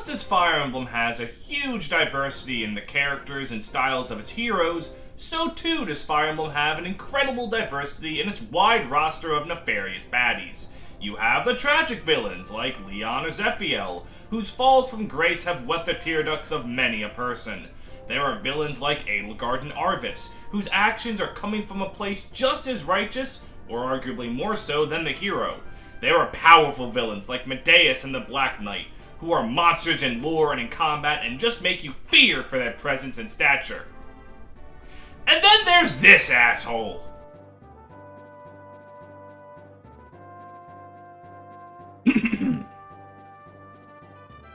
just as Fire Emblem has a huge diversity in the characters and styles of its heroes, so too does Fire Emblem have an incredible diversity in its wide roster of nefarious baddies. You have the tragic villains like Leon or Zephiel, whose falls from grace have wet the tear ducts of many a person. There are villains like Edelgard and Arvis, whose actions are coming from a place just as righteous, or arguably more so, than the hero. There are powerful villains like Medeus and the Black Knight, who are monsters in lore and in combat and just make you fear for their presence and stature. And then there's this asshole!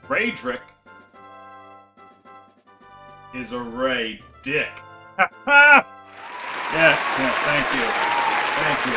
Raydrik is a Ray dick. Yes, thank you.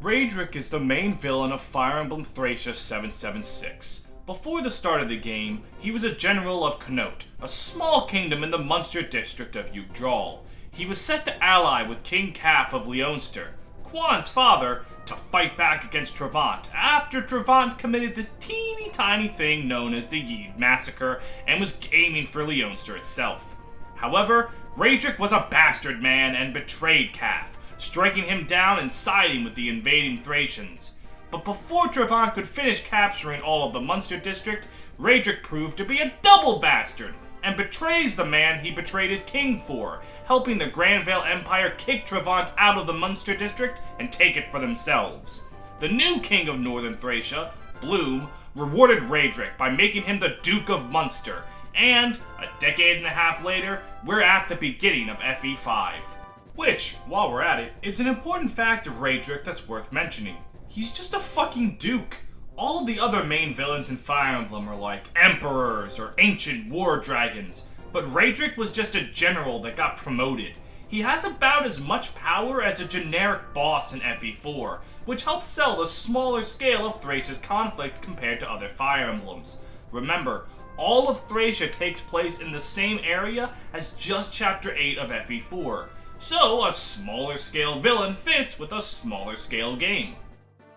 Raydrik is the main villain of Fire Emblem Thracia 776. Before the start of the game, he was a general of Connaught, a small kingdom in the Munster district of Yggdrasil. He was set to ally with King Caf of Leonster, Quan's father, to fight back against Trevant after Trevant committed this teeny tiny thing known as the Yid Massacre and was aiming for Leonster itself. However, Raydrik was a bastard man and betrayed Caf, striking him down and siding with the invading Thracians. But before Trevant could finish capturing all of the Munster district, Raydrik proved to be a double bastard, and betrays the man he betrayed his king for, helping the Granvale Empire kick Trevant out of the Munster district and take it for themselves. The new king of Northern Thracia, Bloom, rewarded Raydrik by making him the Duke of Munster, and, a decade and a half later, we're at the beginning of FE5. Which, while we're at it, is an important fact of Raydrik that's worth mentioning. He's just a fucking duke. All of the other main villains in Fire Emblem are like emperors or ancient war dragons, but Raydrik was just a general that got promoted. He has about as much power as a generic boss in FE4, which helps sell the smaller scale of Thracia's conflict compared to other Fire Emblems. Remember, all of Thracia takes place in the same area as just Chapter 8 of FE4, so a smaller scale villain fits with a smaller scale game.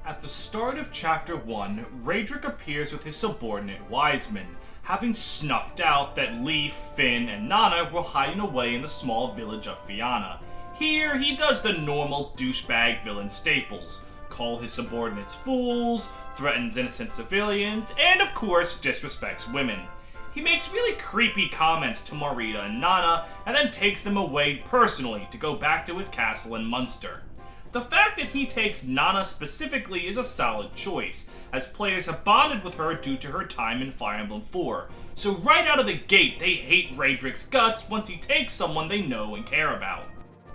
At the start of Chapter 1, Raydrik appears with his subordinate Wiseman, having snuffed out that Leif, Finn, and Nana were hiding away in the small village of Fianna. Here, he does the normal douchebag villain staples, call his subordinates fools, threatens innocent civilians, and of course, disrespects women. He makes really creepy comments to Marita and Nana, and then takes them away personally to go back to his castle in Munster. The fact that he takes Nana specifically is a solid choice, as players have bonded with her due to her time in Fire Emblem 4, so right out of the gate they hate Raydrik's guts once he takes someone they know and care about.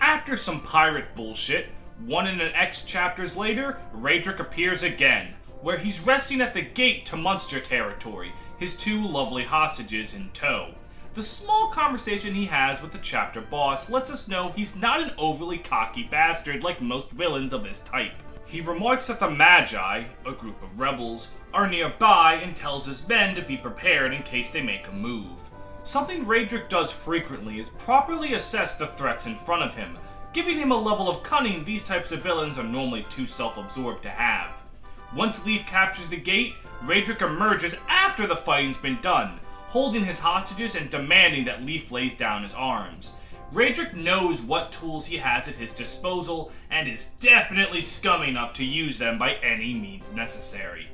After some pirate bullshit, 1 and an X chapters later, Raydrik appears again, where he's resting at the gate to Munster territory, his 2 lovely hostages in tow. The small conversation he has with the chapter boss lets us know he's not an overly cocky bastard like most villains of this type. He remarks that the Magi, a group of rebels, are nearby and tells his men to be prepared in case they make a move. Something Raydrik does frequently is properly assess the threats in front of him, giving him a level of cunning these types of villains are normally too self-absorbed to have. Once Leif captures the gate, Raydrik emerges after the fighting's been done, holding his hostages and demanding that Leif lays down his arms. Raydrik knows what tools he has at his disposal, and is definitely scum enough to use them by any means necessary.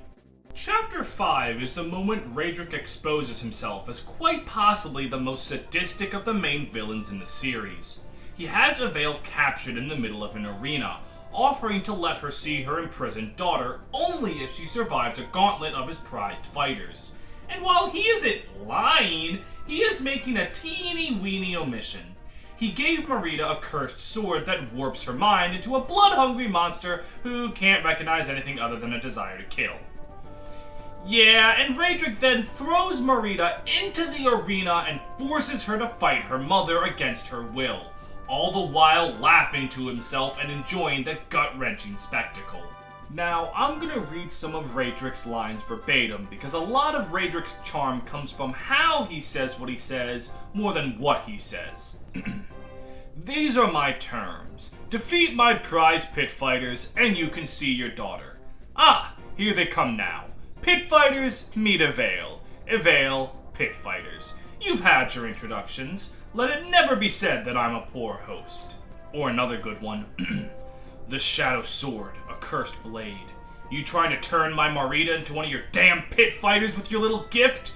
Chapter 5 is the moment Raydrik exposes himself as quite possibly the most sadistic of the main villains in the series. He has Avail captured in the middle of an arena, offering to let her see her imprisoned daughter only if she survives a gauntlet of his prized fighters. And while he isn't lying, he is making a teeny-weeny omission. He gave Marita a cursed sword that warps her mind into a blood-hungry monster who can't recognize anything other than a desire to kill. Yeah, and Raydrik then throws Marita into the arena and forces her to fight her mother against her will, all the while laughing to himself and enjoying the gut-wrenching spectacle. Now, I'm gonna read some of Raydrik's lines verbatim, because a lot of Raydrik's charm comes from how he says what he says, more than what he says. These are my terms. Defeat my prize pit fighters, and you can see your daughter. Ah, here they come now. Pit fighters, meet Avail. Evale, Pit Fighters. You've had your introductions. Let it never be said that I'm a poor host. Or another good one. The Shadow Sword, a cursed blade. You trying to turn my Marita into one of your damn pit fighters with your little gift?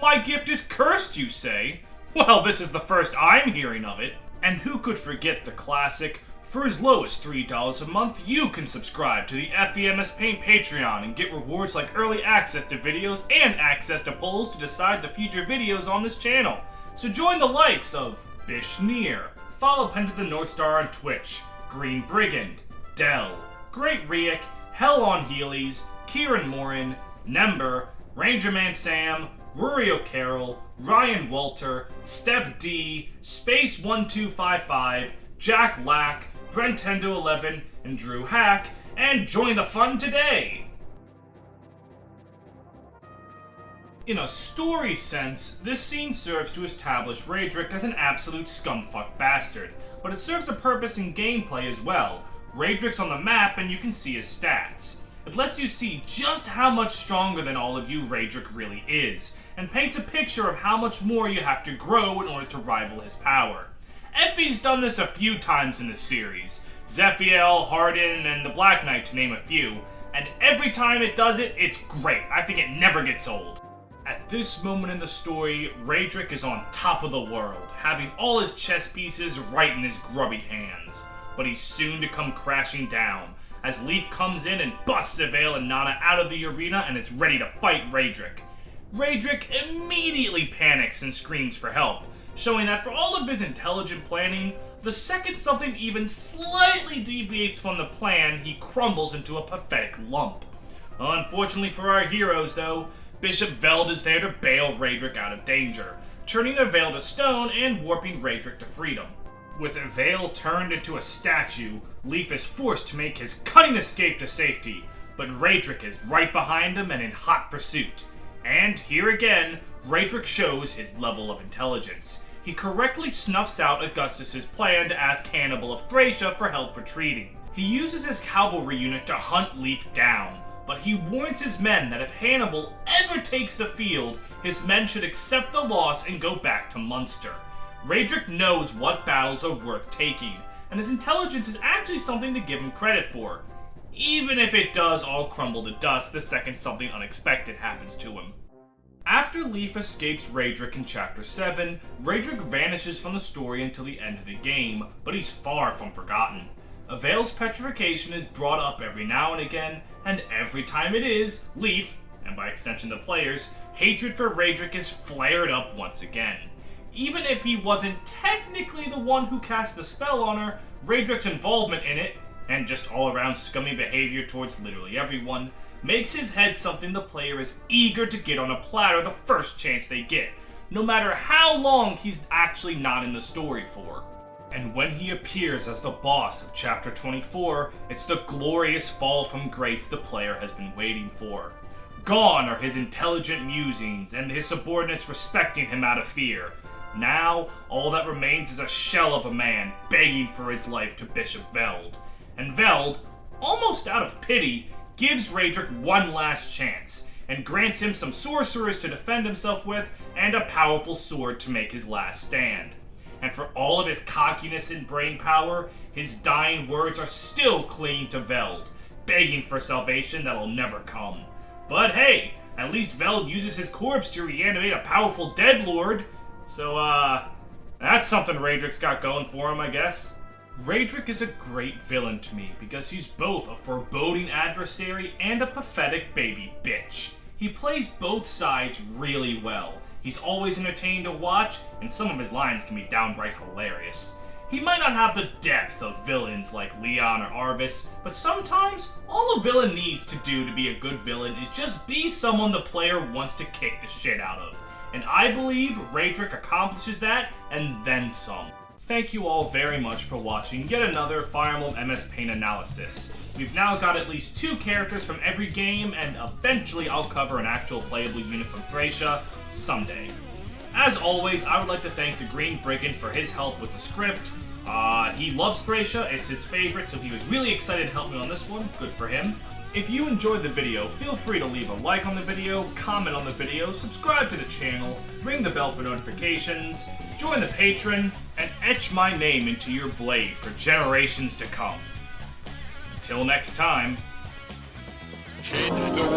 My gift is cursed, you say? Well, this is the first I'm hearing of it. And who could forget the classic, for as low as $3 a month, you can subscribe to the FEMS Paint Patreon and get rewards like early access to videos and access to polls to decide the future videos on this channel. So join the likes of Bishneer, follow Pen to the North Star on Twitch, Green Brigand, Dell, Great Riek, Hell on Heelys, Kieran Morin, Nember, Rangerman Sam, Rory O'Carroll, Ryan Walter, Steph D, Space1255, Jack Lack, Brentendo11, and Drew Hack, and join the fun today! In a story sense, this scene serves to establish Raydrik as an absolute scumfuck bastard, but it serves a purpose in gameplay as well. Raydrik's on the map and you can see his stats. It lets you see just how much stronger than all of you Raydrik really is, and paints a picture of how much more you have to grow in order to rival his power. Effie's done this a few times in the series, Zephiel, Harden, and the Black Knight to name a few, and every time it does it, it's great. I think it never gets old. At this moment in the story, Raydrik is on top of the world, having all his chess pieces right in his grubby hands. But he's soon to come crashing down, as Leaf comes in and busts Evale and Nana out of the arena and is ready to fight Raydrik. Raydrik immediately panics and screams for help, showing that for all of his intelligent planning, the second something even slightly deviates from the plan, he crumbles into a pathetic lump. Unfortunately for our heroes, though, Bishop Veld is there to bail Raydrik out of danger, turning Evale to stone and warping Raydrik to freedom. With Evale turned into a statue, Leaf is forced to make his cunning escape to safety, but Raydrik is right behind him and in hot pursuit. And here again, Raydrik shows his level of intelligence. He correctly snuffs out Augustus's plan to ask Hannibal of Thracia for help retreating. He uses his cavalry unit to hunt Leaf down, but he warns his men that if Hannibal ever takes the field, his men should accept the loss and go back to Munster. Raydrik knows what battles are worth taking, and his intelligence is actually something to give him credit for, even if it does all crumble to dust the second something unexpected happens to him. After Leaf escapes Raydrik in Chapter 7, Raydrik vanishes from the story until the end of the game, but he's far from forgotten. Evale's petrification is brought up every now and again, and every time it is, Leaf, and by extension the players, hatred for Raydrik is flared up once again. Even if he wasn't technically the one who cast the spell on her, Raydrik's involvement in it, and just all-around scummy behavior towards literally everyone, makes his head something the player is eager to get on a platter the first chance they get, no matter how long he's actually not in the story for. And when he appears as the boss of Chapter 24, it's the glorious fall from grace the player has been waiting for. Gone are his intelligent musings and his subordinates respecting him out of fear. Now, all that remains is a shell of a man begging for his life to Bishop Veld. And Veld, almost out of pity, gives Raydrik one last chance, and grants him some sorcerers to defend himself with, and a powerful sword to make his last stand. And for all of his cockiness and brain power, his dying words are still clinging to Veld, begging for salvation that'll never come. But hey, at least Veld uses his corpse to reanimate a powerful dead lord, so that's something Raydrik's got going for him, I guess. Raydrik is a great villain to me because he's both a foreboding adversary and a pathetic baby bitch. He plays both sides really well. He's always entertaining to watch, and some of his lines can be downright hilarious. He might not have the depth of villains like Leon or Arvis, but sometimes all a villain needs to do to be a good villain is just be someone the player wants to kick the shit out of. And I believe Raydrik accomplishes that, and then some. Thank you all very much for watching yet another Fire Emblem MS Paint analysis. We've now got at least 2 characters from every game, and eventually I'll cover an actual playable unit from Thracia someday. As always, I would like to thank the Green Brigand for his help with the script. He loves Thracia, it's his favorite, so he was really excited to help me on this one. Good for him. If you enjoyed the video, feel free to leave a like on the video, comment on the video, subscribe to the channel, ring the bell for notifications, join the Patreon, and etch my name into your blade for generations to come. Until next time. Change the